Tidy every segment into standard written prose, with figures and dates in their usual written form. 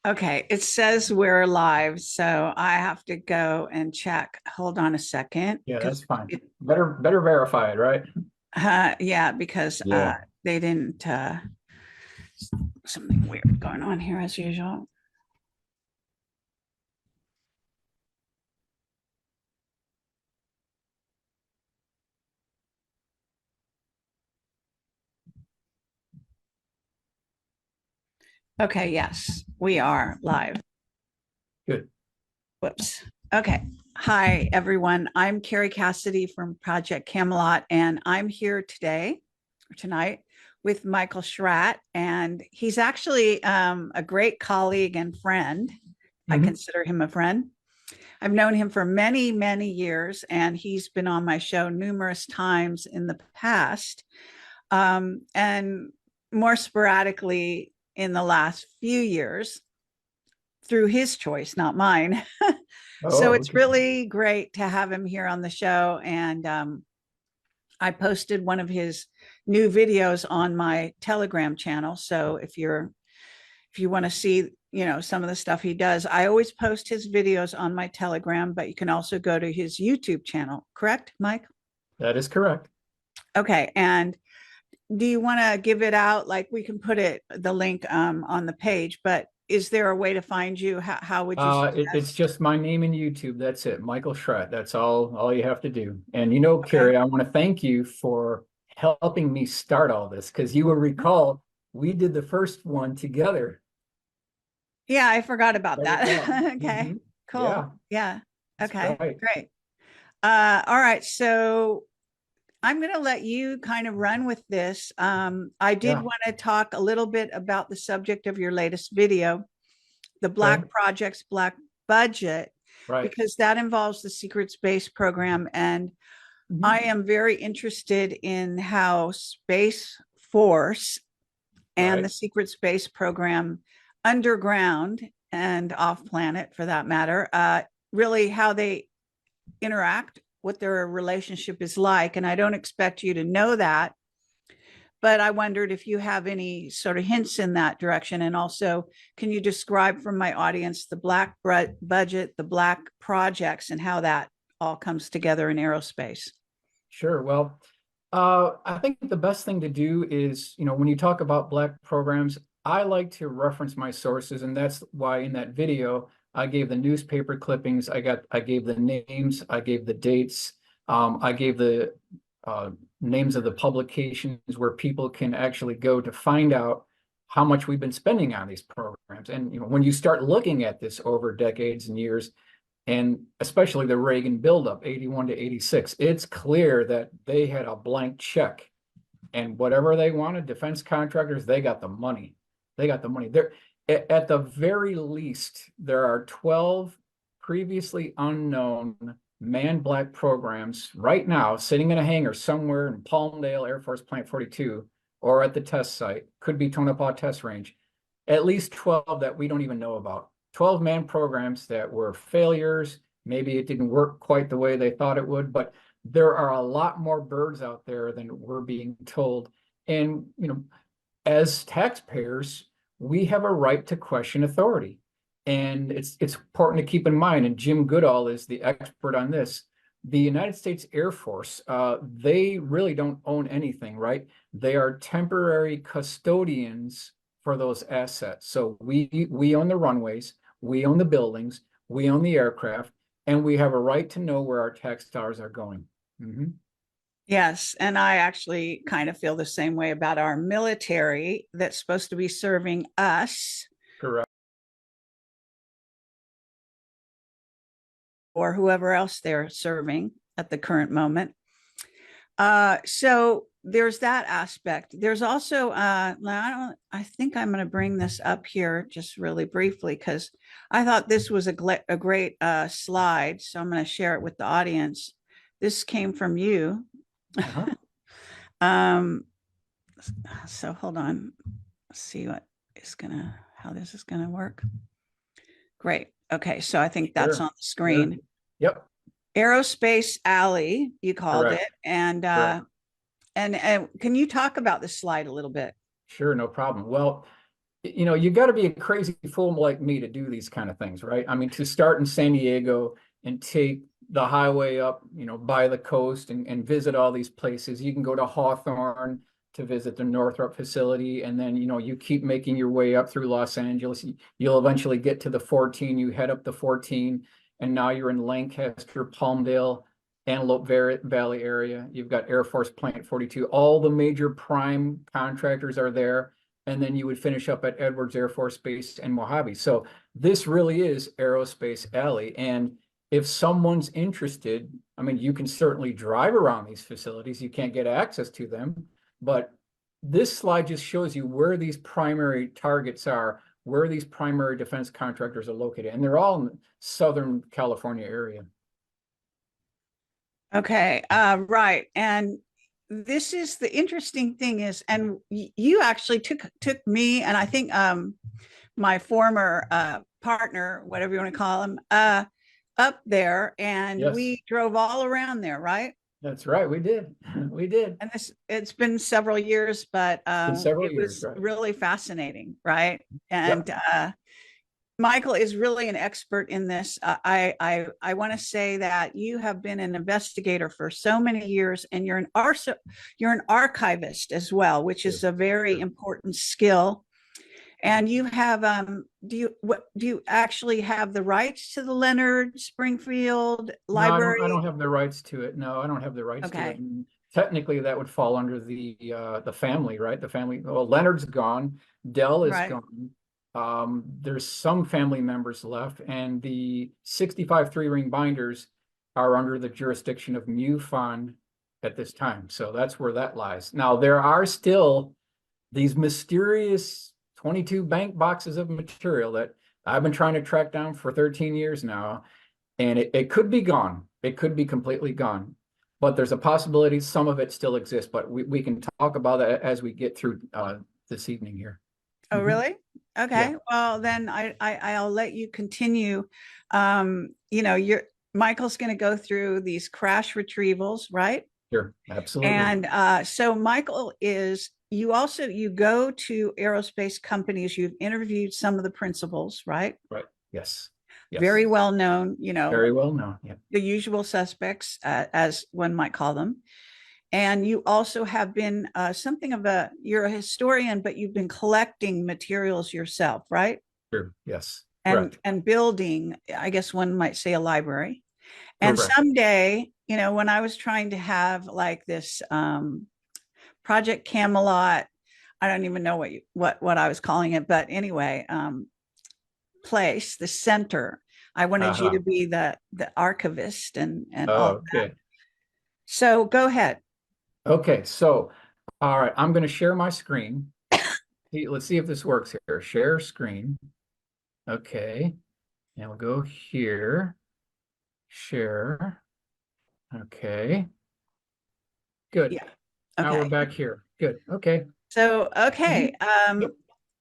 Okay, it says we're live, so I have to go and check. Hold on a second, Yeah, because that's fine. Better verify it, right? yeah, because Yeah. they didn't something weird going on here as usual. Okay, yes, we are live. Good. Whoops. Okay. Hi, everyone. I'm Kerry Cassidy from Projectcamelot, and I'm here today or tonight with Michael SCHRATT, and he's actually a great colleague and friend. I Hmm. consider him a friend. I've known him for many, many years, and he's been on my show numerous times in the past, and more sporadically in the last few years through his choice, not mine. So Oh, it's okay. really great to have him here on the show. And I posted one of his new videos on my Telegram channel. So if you want to see, some of the stuff he does, I always post his videos on my Telegram, but you can also go to his YouTube channel. Correct, Mike? That is correct. Okay. And do you want to give it out? Like we can put the link on the page, but is there a way to find you? How would you It's suggest? just my name in YouTube. That's it. Michael Schrett. That's all you have to do. And Okay. Carrie, I want to thank you for helping me start all this because you will recall we did the first one together. Yeah, I forgot about I recall. that. Okay, cool. Yeah, Yeah. that's Okay, right. great. All right. So I'm going to let you kind of run with this. I did Yeah. want to talk a little bit about the subject of your latest video, the Okay. Black Projects, Black Budget, Right. because that involves the secret space program. And I Mhm. am very interested in how Space Force and the Right. secret space program underground and off planet for that matter, really how they interact, what their relationship is like. And I don't expect you to know that, but I wondered if you have any sort of hints in that direction. And also, can you describe for my audience the black budget, the black projects, and how that all comes together in aerospace? Sure. Well, I think the best thing to do is, when you talk about Black programs, I like to reference my sources, and that's why in that video I gave the newspaper clippings, I gave the names, I gave the dates, I gave the uh, names of the publications where people can actually go to find out how much we've been spending on these programs. And when you start looking at this over decades and years, and especially the Reagan buildup, 81 to 86, it's clear that they had a blank check. And whatever they wanted, defense contractors, they got the money. They got the money. There, at the very least, there are 12 previously unknown manned black programs right now sitting in a hangar somewhere in Palmdale Air Force Plant 42 or at the test site, could be Tonopah Test Range. At least 12 that we don't even know about. 12 man programs that were failures. Maybe it didn't work quite the way they thought it would, but there are a lot more birds out there than we're being told. And, as taxpayers, we have a right to question authority. And it's important to keep in mind, and Jim Goodall is the expert on this. The United States Air Force, they really don't own anything, right? They are temporary custodians for those assets. So we own the runways, we own the buildings, we own the aircraft, and we have a right to know where our tax dollars are going. Mhm. Yes, and I actually kind of feel the same way about our military that's supposed to be serving us Correct. or whoever else they're serving at the current moment. So there's that aspect. There's also I think I'm going to bring this up here just really briefly because I thought this was a great slide. So I'm going to share it with the audience. This came from you. Uh-huh. um, so hold on. Let's see how this is gonna work. Great. Okay, so I think that's on Sure. the Sure. screen. Yep. Aerospace Alley, you called it, Correct. and Correct. and can you talk about this slide a little bit? Sure. No problem. Well, you know, you got to be a crazy fool like me to do these kind of things, right? I mean, to start in San Diego and take the highway up, you know, by the coast and visit all these places. You can go to Hawthorne to visit the Northrop facility, and then, you know, you keep making your way up through Los Angeles. You'll eventually get to the 14. You head up the 14, and now you're in Lancaster, Palmdale, Antelope Valley area. You've got Air Force Plant 42. All the major prime contractors are there, and then you would finish up at Edwards Air Force Base and Mojave. So this really is Aerospace Alley. And if someone's interested, I mean, you can certainly drive around these facilities. You can't get access to them, but this slide just shows you where these primary targets are, where these primary defense contractors are located, and they're all in the Southern California area. Okay, right. And this is the interesting thing is, and you actually took me and I think my former partner, whatever you want to call him, up there, and Yes. we drove all around there, right? That's right. We did. We did. And it's been several years, but Several it years, was right? really fascinating, right? Yep. And Michael is really an expert in this. I want to say that you have been an investigator for so many years, and you're an archivist as well, which is a very important skill. And you have do you actually have the rights to the Leonard Springfield No, Library? I don't have the rights to it. No, I don't have the rights to it. Okay. And technically, that would fall under the family, right? The family. Well, Leonard's gone. Dell is Right. gone. There's some family members left, and the 65 three-ring binders are under the jurisdiction of MUFON at this time. So that's where that lies. Now, there are still these mysterious 22 bank boxes of material that I've been trying to track down for 13 years now, and it could be gone. It could be completely gone, but there's a possibility some of it still exists, but we can talk about that as we get through this evening here. Oh, really? Yeah, Okay. Well, then I'll let you continue. You know, Michael's going to go through these crash retrievals, right? sure, absolutely. And so Michael is you go to aerospace companies, you've interviewed some of the principals, right? Right. Yes. Yes. Very well known, you know, Very well known. Yeah. the usual suspects, as one might call them. And you also have been something of you're a historian, but you've been collecting materials yourself, right? Sure. Yes. And Correct. building, I guess one might say, a library. And Correct. someday, you know, when I was trying to have like this Projectcamelot, I don't even know what I was calling it, but anyway, place, the center. I wanted you to be the archivist and all that. Okay. So go ahead. Okay. So, all right, I'm going to share my screen. Let's see if this works here. Share screen. Okay. And we'll go here. Share. Okay. Good. Yeah. Now we're Okay. back here. Good. Okay. So, okay. Yep.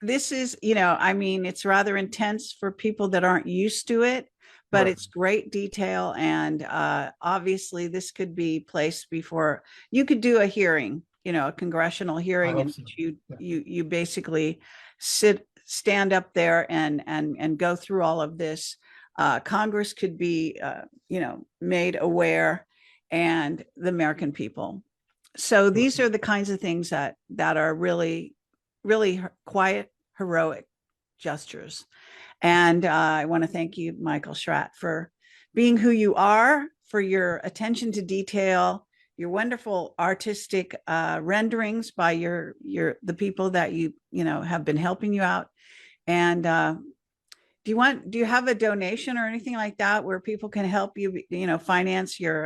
This is, you know, I mean, it's rather intense for people that aren't used to it, but Right. it's great detail. And obviously, this could be placed before you could do a hearing, you know, a congressional hearing, in hope so. which you Yeah. you basically stand up there and go through all of this. Congress could be, you know, made aware, and the American people. So these are the kinds of things that are really, really quiet, heroic gestures. And I want to thank you, Michael SCHRATT, for being who you are, for your attention to detail, your wonderful artistic renderings by the people that you know have been helping you out. And do you have a donation or anything like that where people can help you, you know, finance your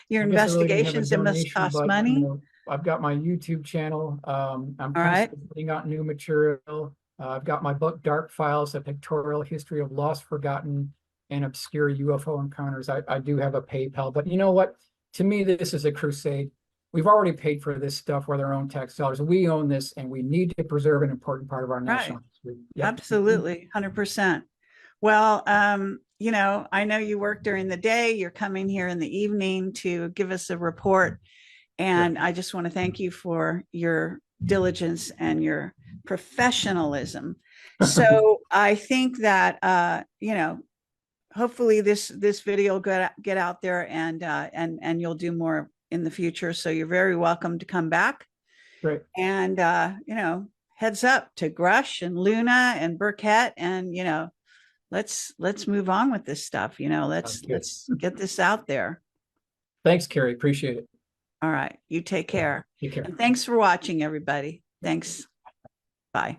your I guess I really didn't have a investigations? It must donation, cost but money. you know, I've got my YouTube channel. I'm All right. constantly putting out new material. I've got my book, Dark Files, A Pictorial History of Lost, Forgotten, and Obscure UFO Encounters. I do have a PayPal, but you know what? To me, this is a crusade. We've already paid for this stuff with our own tax dollars. We own this, and we need to preserve an important part of our national history. Yep. Absolutely, 100%. Well, you know you work during the day. You're coming here in the evening to give us a report, and I just want to thank you for your diligence and your professionalism. So I think that, you know, hopefully this video will get out there, and you'll do more in the future. So you're very welcome to come back. Great. And, you know, heads up to Grush and Luna and Burkett, and, you know, let's move on with this stuff. You know, let's get this out there. Thanks, Kerry. Appreciate it. All right. You take care. Take care. And thanks for watching, everybody. Thanks. Bye.